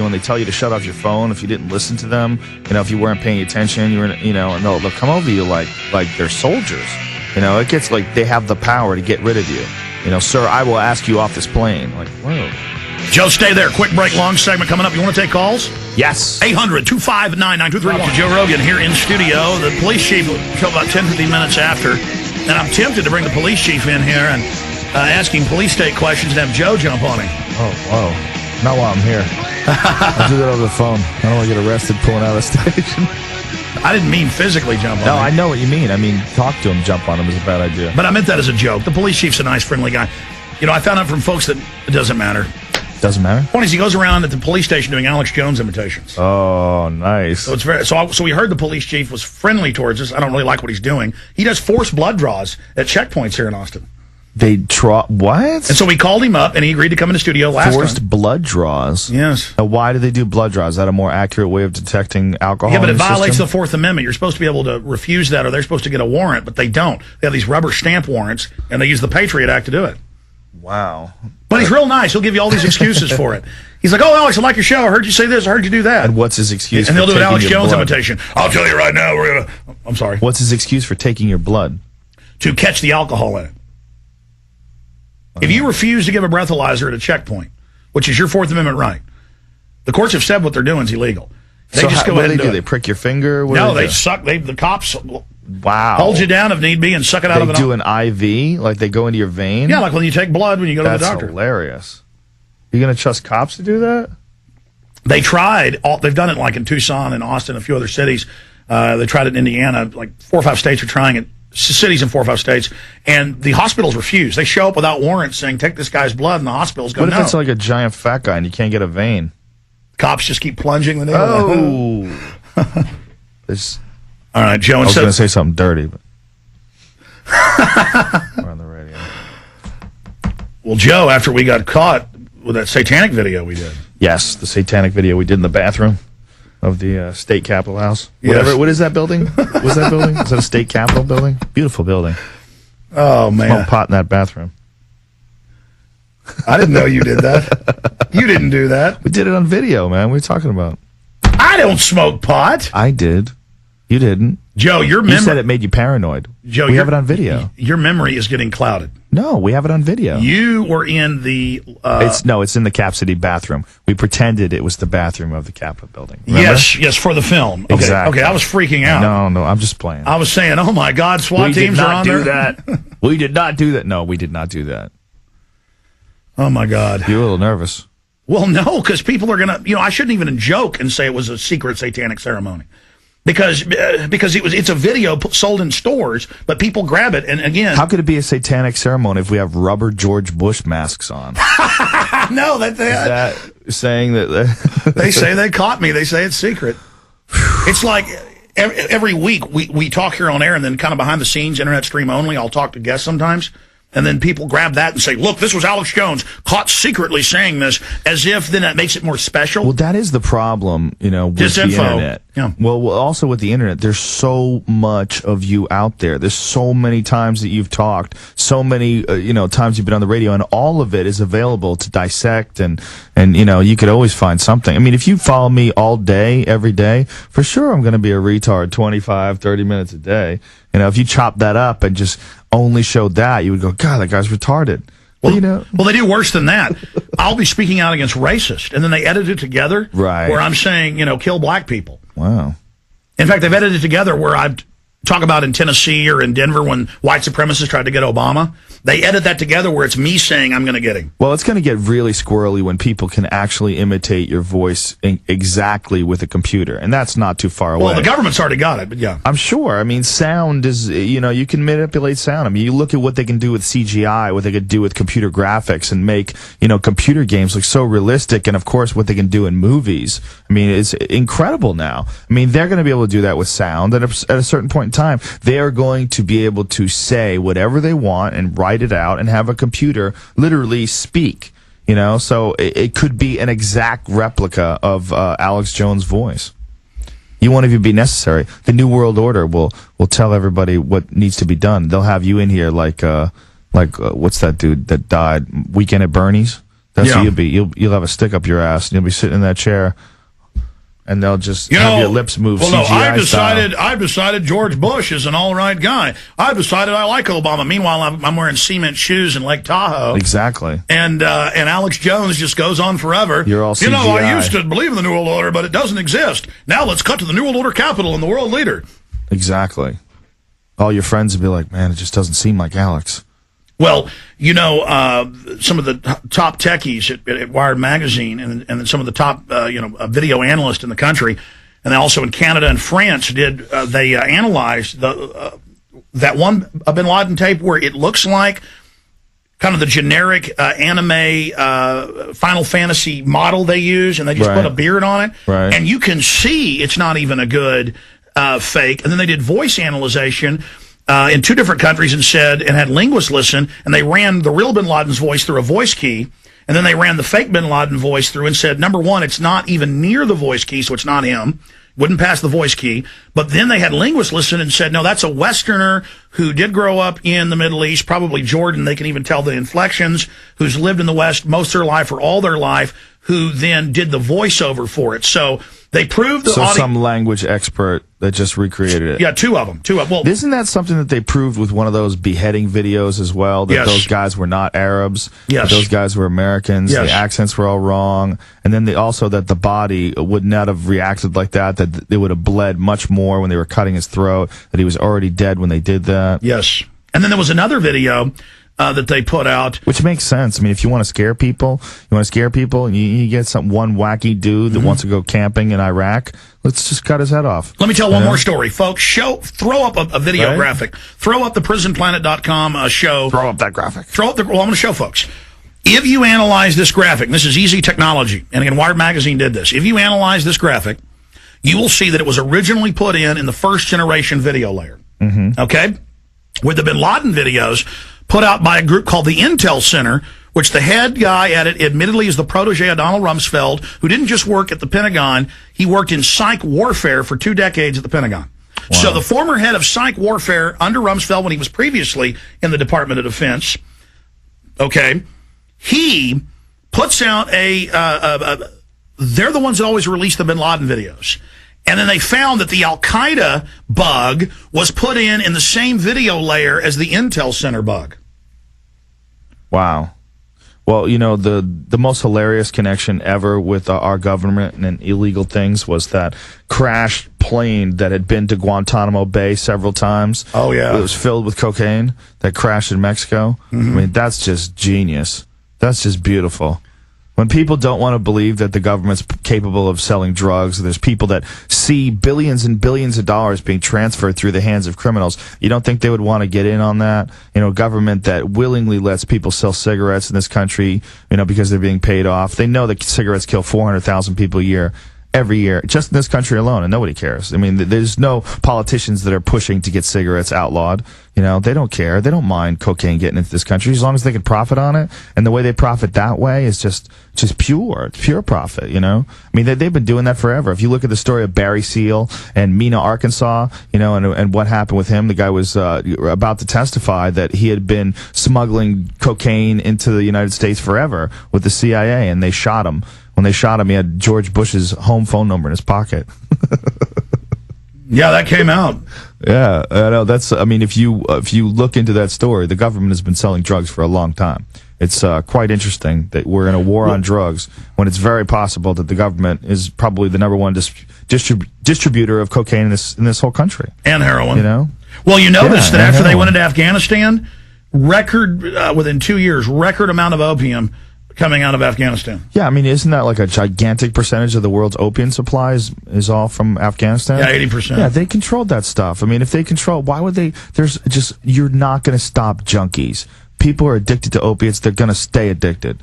you when they tell you to shut off your phone if you didn't listen to them. You know, if you weren't paying attention, and they'll come over you like they're soldiers. You know, it gets like they have the power to get rid of you. You know, sir, I will ask you off this plane. Like, whoa. Joe, stay there. Quick break, long segment coming up. You want to take calls? Yes. 800-259-9231. Dr. Joe Rogan here in studio. The police chief will show about 10, 15 minutes after. And I'm tempted to bring the police chief in here and ask him police state questions and have Joe jump on him. Oh, whoa. Not while I'm here. I'll do that over the phone. I don't want to get arrested pulling out of the station. I didn't mean physically jump on him. No, I know what you mean. I mean, talk to him, jump on him is a bad idea. But I meant that as a joke. The police chief's a nice, friendly guy. You know, I found out from folks that it doesn't matter. Doesn't matter? Point is, he goes around at the police station doing Alex Jones imitations. Oh, nice. So it's so we heard the police chief was friendly towards us. I don't really like what he's doing. He does forced blood draws at checkpoints here in Austin. They draw what? And so we called him up, and he agreed to come in the studio last time. Forced blood draws? Yes. Now, why do they do blood draws? Is that a more accurate way of detecting alcohol? Yeah, but in it the violates system? the Fourth Amendment. You're supposed to be able to refuse that, or they're supposed to get a warrant, but they don't. They have these rubber stamp warrants, and they use the Patriot Act to do it. Wow. But he's real nice. He'll give you all these excuses for it. He's like, oh, Alex, I like your show. I heard you say this. I heard you do that. And what's his excuse And for he'll do an Alex taking your Jones blood? imitation. I'll tell you right now, we're going to... I'm sorry. What's his excuse for taking your blood? To catch the alcohol in it. If you refuse to give a breathalyzer at a checkpoint, which is your Fourth Amendment right, the courts have said what they're doing is illegal. They just go what ahead do and they do? it. They prick your finger? What No, do they do? suck. The cops Wow. hold you down if need be and suck it out They of it. do an IV? Like they go into your vein? Yeah, like when you take blood when you go to the That's doctor. hilarious. You going to trust cops to do that? They tried. They've done it like in Tucson and Austin, a few other cities. They tried it in Indiana. Like 4 or 5 states are trying it. Cities in 4 or 5 states. And the hospitals refuse. They show up without warrants saying, take this guy's blood, and the hospitals go, What if no. it's like a giant fat guy and you can't get a vein? Cops just keep plunging the needle. Oh. All right, Joe. I was going to say something dirty, but we're on the radio. Well, Joe, after we got caught with that satanic video we did. Yes, the satanic video we did in the bathroom of the state capitol house. Yes. Whatever. What is that building? What's that building? Is that a state capitol building? Beautiful building. Oh, man. Smoke pot in that bathroom. I didn't know you did that. You didn't do that. We did it on video, man. What are you talking about? I don't smoke pot. I did. You didn't. Joe, your You memory... said it made you paranoid. Joe, we have it on video. Your memory is getting clouded. No, we have it on video. You were in the... It's in the Cap City bathroom. We pretended it was the bathroom of the Capitol building. Remember? Yes, for the film. Okay, Exactly. Okay, I was freaking out. No, I'm just playing. I was saying, oh my God, SWAT teams are on there. We did not do that. We did not do that. No, we did not do that. Oh my God. You're a little nervous. Well, no, because people are going to... I shouldn't even joke and say it was a secret satanic ceremony. Because it's a video sold in stores, but people grab it, and again... How could it be a satanic ceremony if we have rubber George Bush masks on? No, Is that saying that... they say they caught me. They say it's secret. It's like every week we talk here on air, and then kind of behind the scenes, internet stream only, I'll talk to guests sometimes. And then people grab that and say, look, this was Alex Jones caught secretly saying this, as if then that makes it more special. Well, that is the problem, with the internet. Yeah. Well, also with the internet, there's so much of you out there. There's so many times that you've talked, so many, times you've been on the radio, and all of it is available to dissect, and you could always find something. I mean, if you follow me all day, every day, for sure I'm going to be a retard 25, 30 minutes a day. If you chop that up and just only showed that, you would go, God, that guy's retarded. Well, they do worse than that. I'll be speaking out against racist, and then they edit it together where I'm saying, kill black people. Wow. In fact, they've edited it together where I talk about in Tennessee or in Denver when white supremacists tried to get Obama. They edit that together where it's me saying I'm going to get him. Well, it's going to get really squirrely when people can actually imitate your voice exactly with a computer, and that's not too far away. Well, the government's already got it, but yeah. I'm sure. I mean, sound is, you can manipulate sound. I mean, you look at what they can do with CGI, what they could do with computer graphics and make, computer games look so realistic, and of course what they can do in movies. I mean, it's incredible now. I mean, they're going to be able to do that with sound, and at a certain point in time, they are going to be able to say whatever they want and write it out and have a computer literally speak, so it could be an exact replica of Alex Jones' voice. You won't even be necessary. The New World Order will tell everybody what needs to be done. They'll have you in here like what's that dude that died? Weekend at Bernie's? That's what you'll be. You'll have a stick up your ass, and you'll be sitting in that chair, and they'll just have your lips move. Well, no, CGI I've decided George Bush is an all right guy. I've decided I like Obama. Meanwhile, I'm wearing cement shoes in Lake Tahoe. Exactly. And Alex Jones just goes on forever. You're all CGI. I used to believe in the New World Order, but it doesn't exist. Now let's cut to the New World Order capital and the world leader. Exactly. All your friends would be like, man, it just doesn't seem like Alex. Well, some of the top techies at Wired Magazine and some of the top, video analysts in the country, and also in Canada and France, they analyzed that one Bin Laden tape where it looks like kind of the generic anime Final Fantasy model they use, and they just put a beard on it. Right. And you can see it's not even a good fake. And then they did voice analyzation in 2 different countries and had linguists listen, and they ran the real Bin Laden's voice through a voice key, and then they ran the fake Bin Laden voice through and said, number one, it's not even near the voice key, so it's not him. Wouldn't pass the voice key. But then they had linguists listen and said, no, that's a Westerner who did grow up in the Middle East, probably Jordan. They can even tell the inflections, who's lived in the West most of their life or all their life, who then did the voiceover for it. So they proved the audio. Some language expert that just recreated it. Yeah, 2 of them. Well, isn't that something that they proved with one of those beheading videos as well? That those guys were not Arabs. Yes. That those guys were Americans. Yes. The accents were all wrong. And then also that the body would not have reacted like that. That they would have bled much more when they were cutting his throat. That he was already dead when they did that. Yes. And then there was another video that they put out, which makes sense. I mean, if you want to scare people, you get one wacky dude that wants to go camping in Iraq. Let's just cut his head off. Let me tell one more story, folks. Throw up a video graphic. Throw up the prisonplanet.com show. Throw up that graphic. I'm going to show folks. If you analyze this graphic, and this is easy technology, and again, Wired Magazine did this. If you analyze this graphic, you will see that it was originally put in the first generation video layer. Okay? With the Bin Laden videos put out by a group called the Intel Center, which the head guy at it admittedly is the protege of Donald Rumsfeld, who didn't just work at the Pentagon, he worked in psych warfare for 2 decades at the Pentagon. Wow. So the former head of psych warfare under Rumsfeld, when he was previously in the Department of Defense, he puts out they're the ones that always release the Bin Laden videos. And then they found that the Al-Qaeda bug was put in the same video layer as the Intel Center bug. Wow. Well, the most hilarious connection ever with our government and illegal things was that crashed plane that had been to Guantanamo Bay several times. Oh, yeah. It was filled with cocaine that crashed in Mexico. I mean, that's just genius. That's just beautiful. When people don't want to believe that the government's capable of selling drugs, there's people that see billions and billions of dollars being transferred through the hands of criminals. You don't think they would want to get in on that? Government that willingly lets people sell cigarettes in this country, because they're being paid off. They know that cigarettes kill 400,000 people a year. Every year, just in this country alone, and nobody cares. I mean, there's no politicians that are pushing to get cigarettes outlawed. They don't care. They don't mind cocaine getting into this country as long as they can profit on it. And the way they profit that way is just pure profit. I mean, they've been doing that forever. If you look at the story of Barry Seal and Mena, Arkansas, and what happened with him, the guy was about to testify that he had been smuggling cocaine into the United States forever with the CIA, and they shot him. When they shot him, he had George Bush's home phone number in his pocket. Yeah, that came out. Yeah, I know. If you look into that story, the government has been selling drugs for a long time. It's quite interesting that we're in a war on drugs when it's very possible that the government is probably the number one distributor of cocaine in this whole country. And heroin. Well, you noticed that after they went into Afghanistan, within 2 years, record amount of opium coming out of Afghanistan. Yeah, I mean, isn't that like a gigantic percentage of the world's opium supply is all from Afghanistan? Yeah, 80%. Yeah, they controlled that stuff. I mean, if they control, why would they? You're not going to stop junkies. People are addicted to opiates. They're going to stay addicted.